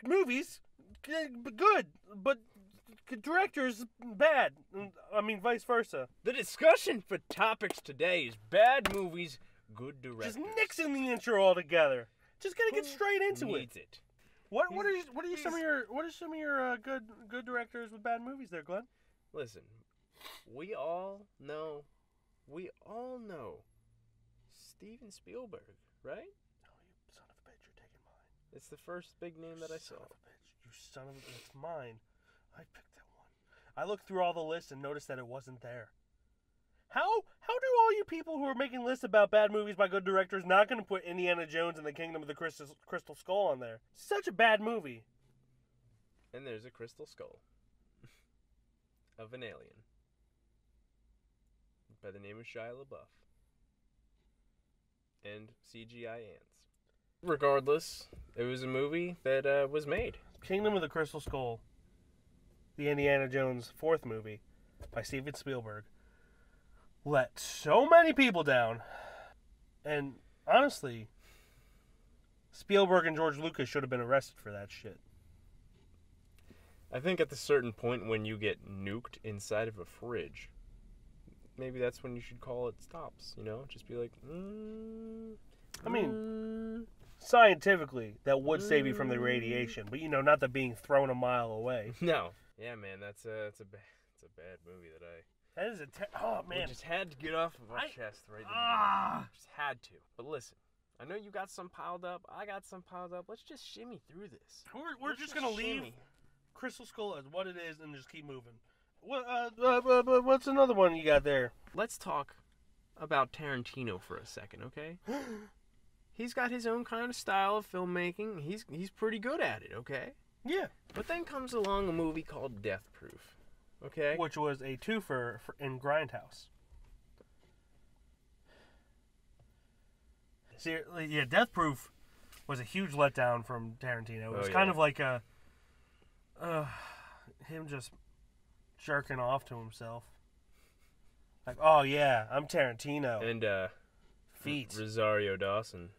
movies, good, but directors, bad. I mean, vice versa. The discussion for topics today is bad movies, good directors. Just nixing the intro altogether. Just gotta get straight into it. Needs it. What are some of your good directors with bad movies there, Glenn? Listen, we all know Steven Spielberg, right? Oh, you son of a bitch! You're taking mine. It's the first big name that I saw. Son of a bitch! You son of a bitch! It's mine. I picked that one. I looked through all the lists and noticed that it wasn't there. How do all you people who are making lists about bad movies by good directors not going to put Indiana Jones and the Kingdom of the Crystal Skull on there? Such a bad movie. And there's a crystal skull of an alien by the name of Shia LaBeouf and CGI ants. Regardless, it was a movie that was made. Kingdom of the Crystal Skull, the Indiana Jones 4th movie by Steven Spielberg, let so many people down. And honestly, Spielberg and George Lucas should have been arrested for that shit. I think at the certain point when you get nuked inside of a fridge, maybe that's when you should call it stops, you know? Just be like, I mean, scientifically, that would save you from the radiation, but not the being thrown a mile away. No. Yeah, man, it's a bad movie that That is oh man, we just had to get off of our chest right now. Just had to. But listen, I know you got some piled up. I got some piled up. Let's just shimmy through this. We're just gonna leave Crystal Skull as what it is and just keep moving. What's another one you got there? Let's talk about Tarantino for a second, okay? He's got his own kind of style of filmmaking. He's pretty good at it, okay? Yeah. But then comes along a movie called Death Proof. Okay. Which was a twofer in Grindhouse. See, yeah, Death Proof was a huge letdown from Tarantino. It was kind of like him just jerking off to himself. Like, oh yeah, I'm Tarantino. And feet. Rosario Dawson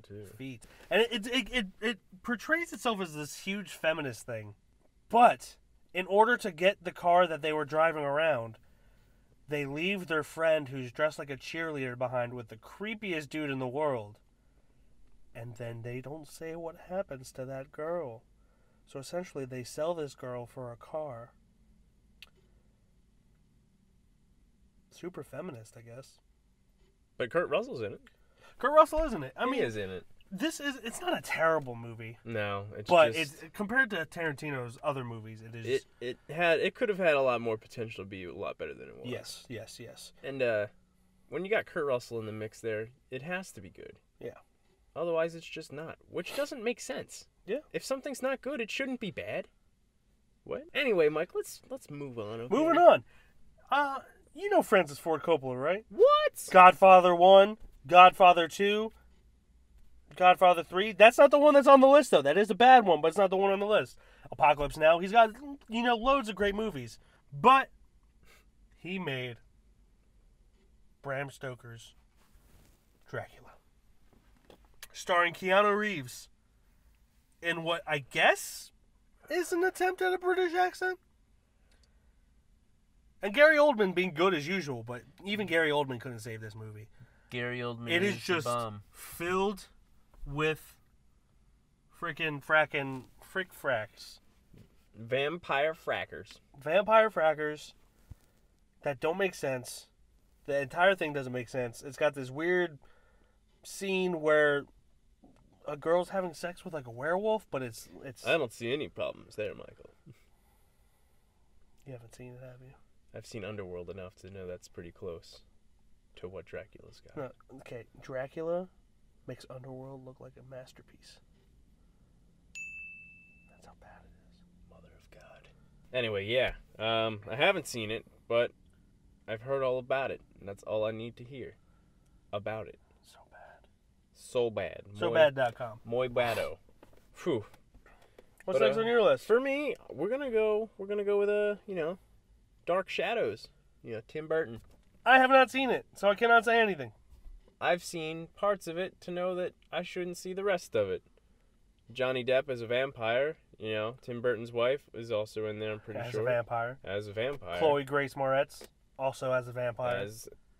too. Feet. And it portrays itself as this huge feminist thing, but in order to get the car that they were driving around, they leave their friend who's dressed like a cheerleader behind with the creepiest dude in the world. And then they don't say what happens to that girl. So essentially they sell this girl for a car. Super feminist, I guess. But Kurt Russell's in it. Kurt Russell is in it. He is in it. It's not a terrible movie. No, it's compared to Tarantino's other movies, it is. It could have had a lot more potential to be a lot better than it was. Yes. And when you got Kurt Russell in the mix there, it has to be good. Yeah. Otherwise, it's just not, which doesn't make sense. Yeah. If something's not good, it shouldn't be bad. What? Anyway, Mike, let's move on. Okay? Moving on. You know Francis Ford Coppola, right? What? Godfather 1, Godfather 2, Godfather 3. That's not the one that's on the list, though. That is a bad one, but it's not the one on the list. Apocalypse Now. He's got, loads of great movies. But he made Bram Stoker's Dracula, starring Keanu Reeves in what I guess is an attempt at a British accent. And Gary Oldman being good as usual, but even Gary Oldman couldn't save this movie. Gary Oldman It is just filled with frickin' frick fracks. Vampire frackers. Vampire frackers that don't make sense. The entire thing doesn't make sense. It's got this weird scene where a girl's having sex with like a werewolf, but it's. I don't see any problems there, Michael. You haven't seen it, have you? I've seen Underworld enough to know that's pretty close to what Dracula's got. No, okay, Dracula makes Underworld look like a masterpiece. That's how bad it is. Mother of God. Anyway, yeah. I haven't seen it, but I've heard all about it, and that's all I need to hear about it. So bad. So bad. SoBad.com. Muy bado. Phew. What's next on your list? For me, we're gonna go with Dark Shadows. Tim Burton. I have not seen it, so I cannot say anything. I've seen parts of it to know that I shouldn't see the rest of it. Johnny Depp as a vampire You know, Tim Burton's wife is also in there, I'm pretty As sure. a vampire. As a vampire. Chloe Grace Moretz, also as a vampire.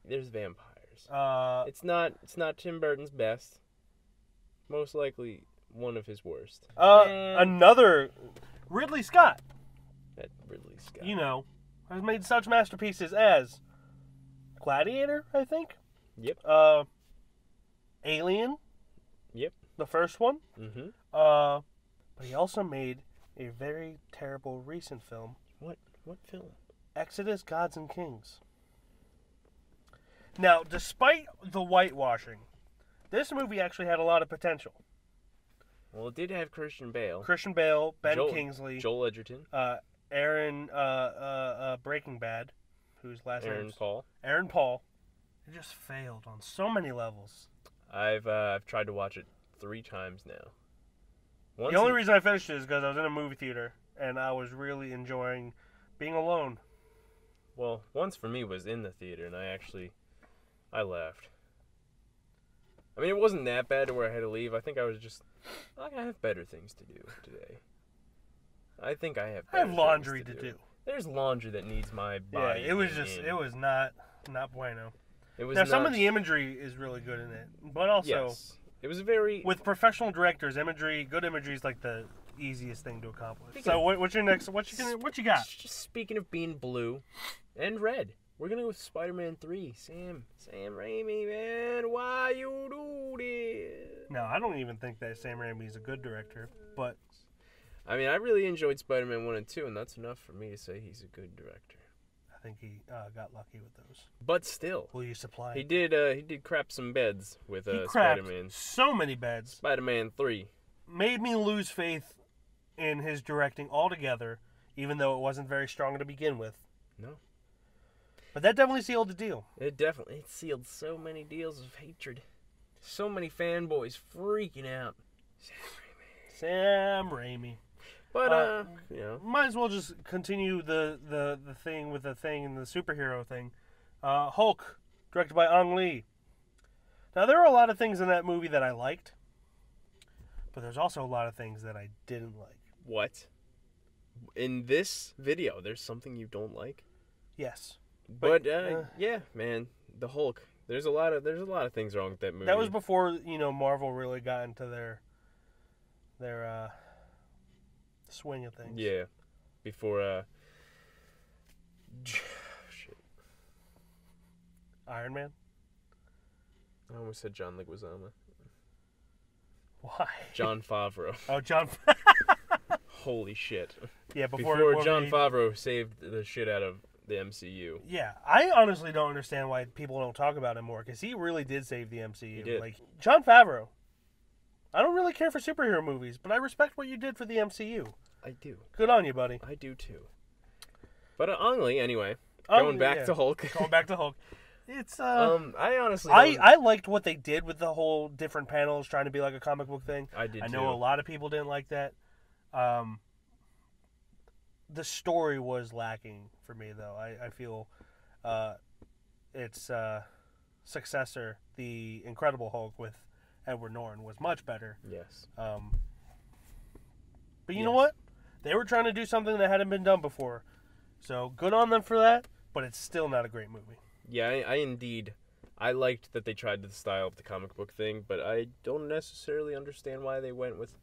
There's vampires. It's not Tim Burton's best. Most likely one of his worst. Another Ridley Scott. That Ridley Scott. You know, has made such masterpieces as Gladiator, I think. Yep. Alien. Yep. The first one. Mm-hmm. But he also made a very terrible recent film. What film? Exodus, Gods and Kings. Now, despite the whitewashing, this movie actually had a lot of potential. Well, it did have Christian Bale. Ben Kingsley. Joel Edgerton. Aaron, Breaking Bad, whose last name Aaron Paul. Aaron Paul. It just failed on so many levels. I've tried to watch it 3 times now. The only reason I finished it is because I was in a movie theater and I was really enjoying being alone. Well, once for me was in the theater and I left. I mean, it wasn't that bad to where I had to leave. I think I was just, I have better things to do today. I think I have laundry to do. There's laundry that needs my body. Yeah, it was not bueno. It was now, some of the imagery is really good in it, but also, yes, it was with professional directors, good imagery is like the easiest thing to accomplish. So, what's your next? What you got? Just speaking of being blue and red, we're gonna go with Spider-Man 3. Sam Raimi, man, why you do this? No, I don't even think that Sam Raimi is a good director, but I mean, I really enjoyed Spider-Man 1 and 2, and that's enough for me to say he's a good director. I think he got lucky with those. But still, will you supply? He did crap some beds with Spider-Man. So many beds. Spider-Man 3 made me lose faith in his directing altogether, even though it wasn't very strong to begin with. No. But that definitely sealed the deal. It sealed so many deals of hatred. So many fanboys freaking out. Sam Raimi. But, you know. Might as well just continue the thing with the thing and the superhero thing. Hulk, directed by Ang Lee. Now, there are a lot of things in that movie that I liked, but there's also a lot of things that I didn't like. What? In this video, there's something you don't like? Yes. But yeah, man, the Hulk. There's a lot of things wrong with that movie. That was before, Marvel really got into their swing of things. Yeah. Before shit. Iron Man? I almost said John Leguizamo. Why? John Favreau. Oh, John. Holy shit. Yeah, before John Favreau saved the shit out of the MCU. Yeah, I honestly don't understand why people don't talk about him more, because he really did save the MCU. He did. Like, John Favreau. I don't really care for superhero movies, but I respect what you did for the MCU. I do. Good on you, buddy. I do too. But Ang Lee, anyway. Going back to Hulk. Going back to Hulk. It's I honestly I liked what they did with the whole different panels trying to be like a comic book thing. I did. I know a lot of people didn't like that. The story was lacking for me, though. I feel its successor, The Incredible Hulk with Edward Norton, was much better. Yes. But you know what? They were trying to do something that hadn't been done before. So good on them for that, but it's still not a great movie. Yeah, I liked that they tried the style of the comic book thing, but I don't necessarily understand why they went with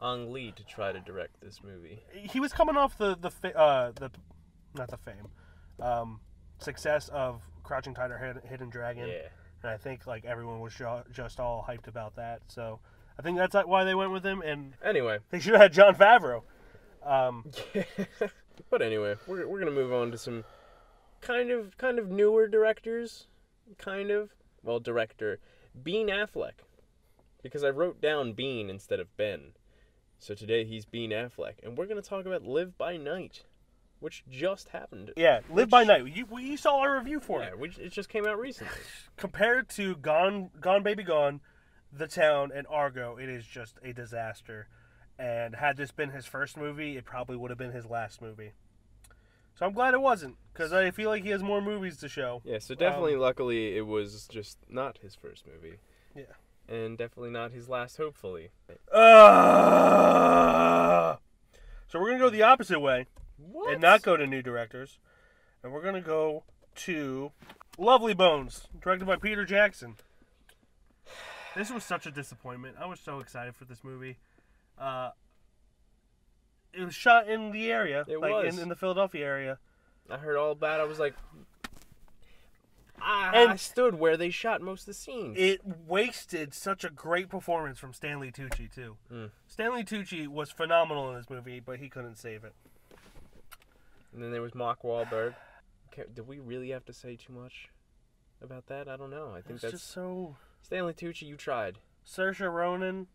Ang Lee to try to direct this movie. He was coming off the success of Crouching Tiger, Hidden Dragon. Yeah. And I think like everyone was just all hyped about that. So I think that's why they went with him. And anyway, they should have had Jon Favreau. But anyway, we're gonna move on to some kind of newer directors. Director Ben Affleck, because I wrote down Bean instead of Ben. So today he's Ben Affleck, and we're gonna talk about Live by Night, which just happened. Yeah, Live by Night. You saw our review for it. Yeah, it just came out recently. Compared to Gone Baby Gone, The Town, and Argo, it is just a disaster. And had this been his first movie, it probably would have been his last movie. So I'm glad it wasn't, because I feel like he has more movies to show. Yeah, so definitely, luckily, it was just not his first movie. Yeah. And definitely not his last, hopefully. So we're going to go the opposite way. What? And not go to new directors. And we're going to go to Lovely Bones, directed by Peter Jackson. This was such a disappointment. I was so excited for this movie. It was shot in the area. It like was. In the Philadelphia area. I heard all about it. I was like... I stood where they shot most of the scenes. It wasted such a great performance from Stanley Tucci, too. Stanley Tucci was phenomenal in this movie, but he couldn't save it. And then there was Mark Wahlberg. Did we really have to say too much about that? I don't know. I think that's just so... Stanley Tucci, you tried. Saoirse Ronan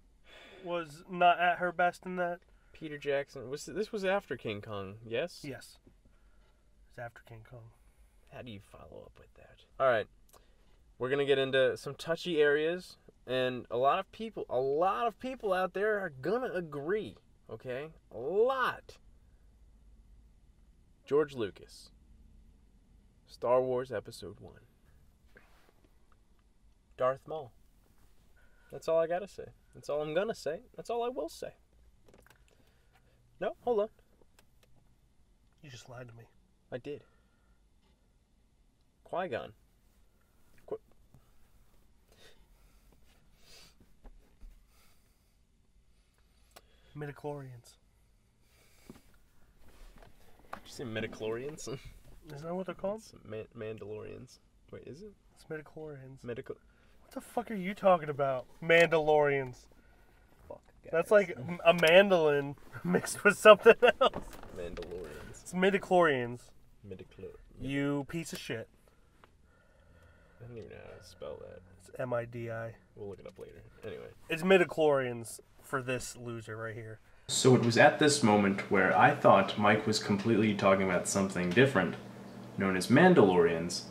was not at her best in that. Peter Jackson. This was after King Kong, yes? Yes. It's after King Kong. How do you follow up with that? All right. We're going to get into some touchy areas, and a lot of people out there are going to agree, okay? A lot. George Lucas. Star Wars Episode 1. Darth Maul. That's all I got to say. That's all I'm going to say. That's all I will say. No, hold on. You just lied to me. I did. Qui-Gon. Midichlorians. Did you say midichlorians? Isn't that what they're called? It's Mandalorians. Wait, is it? It's midichlorians. What the fuck are you talking about? Mandalorians. Fuck, guys. That's like a mandolin mixed with something else. Mandalorians. It's midichlorians. Midichlorians. You piece of shit. I don't even know how to spell that. It's M-I-D-I. We'll look it up later. Anyway. It's midichlorians for this loser right here. So it was at this moment where I thought Mike was completely talking about something different, known as Mandalorians,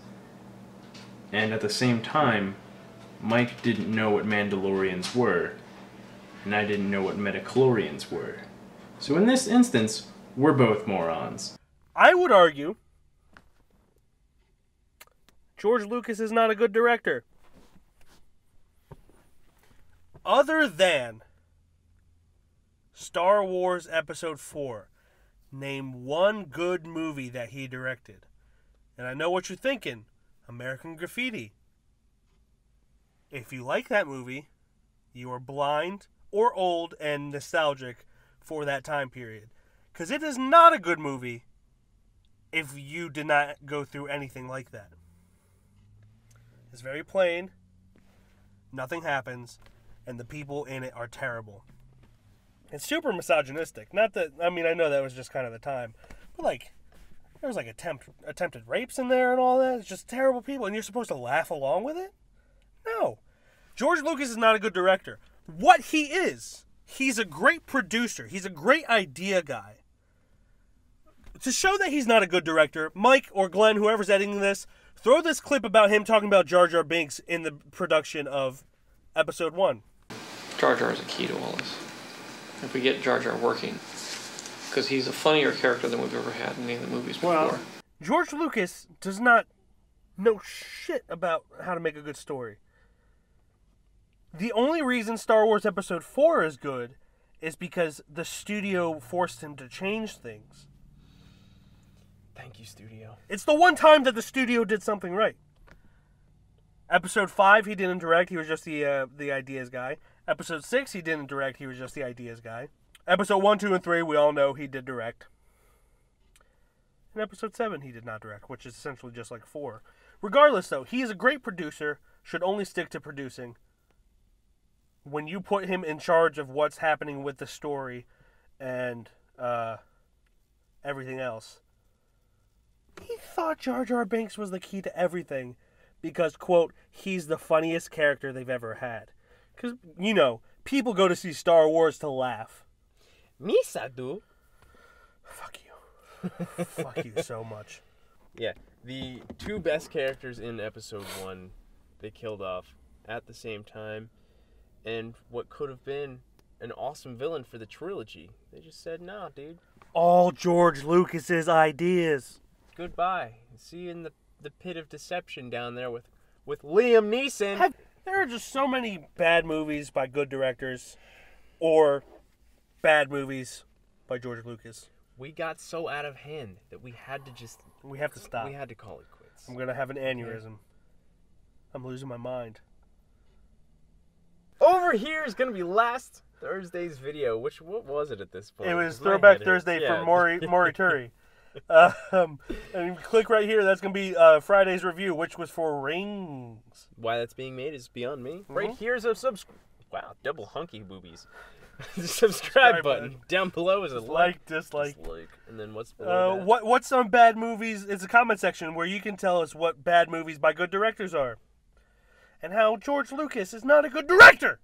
and at the same time, Mike didn't know what Mandalorians were, and I didn't know what midichlorians were. So in this instance, we're both morons. I would argue George Lucas is not a good director. Other than Star Wars Episode 4, name one good movie that he directed. And I know what you're thinking. American Graffiti. If you like that movie, you are blind or old and nostalgic for that time period. Because it is not a good movie if you did not go through anything like that. It's very plain, nothing happens, and the people in it are terrible. It's super misogynistic. Not that, I mean, I know that was just kind of the time, but like, there was like attempted rapes in there and all that. It's just terrible people, and you're supposed to laugh along with it? No. George Lucas is not a good director. What he is, he's a great producer. He's a great idea guy. To show that he's not a good director, Mike or Glenn, whoever's editing this, throw this clip about him talking about Jar Jar Binks in the production of Episode 1. Jar Jar is a key to all this. If we get Jar Jar working, because he's a funnier character than we've ever had in any of the movies before. Well, George Lucas does not know shit about how to make a good story. The only reason Star Wars Episode 4 is good is because the studio forced him to change things. Thank you, studio. It's the one time that the studio did something right. Episode 5, he didn't direct. He was just the ideas guy. Episode 6, he didn't direct. He was just the ideas guy. Episode 1, 2, and 3, we all know he did direct. In Episode 7, he did not direct, which is essentially just like 4. Regardless, though, he is a great producer, should only stick to producing. When you put him in charge of what's happening with the story and everything else. He thought Jar Jar Binks was the key to everything because, quote, he's the funniest character they've ever had. Because, you know, people go to see Star Wars to laugh. Misa do. Fuck you. Fuck you so much. Yeah, the two best characters in Episode 1, they killed off at the same time. And what could have been an awesome villain for the trilogy, they just said, nah, dude. All George Lucas's ideas. Goodbye. See you in the pit of deception down there with Liam Neeson. There are just so many bad movies by good directors or bad movies by George Lucas. We got so out of hand that we had to just... We have to stop. We had to call it quits. I'm going to have an aneurysm. I'm losing my mind. Over here is going to be last Thursday's video. What was it at this point? It was My Throwback head Thursday hurts. for Morituri. And you click right here. That's going to be Friday's review, which was for Rings. Why that's being made is beyond me. Mm-hmm. Right here's a Wow, double hunky boobies. Subscribe button. Down below is a Like, dislike. And then what's below that? What's some bad movies? It's a comment section where you can tell us what bad movies by good directors are. And how George Lucas is not a good director.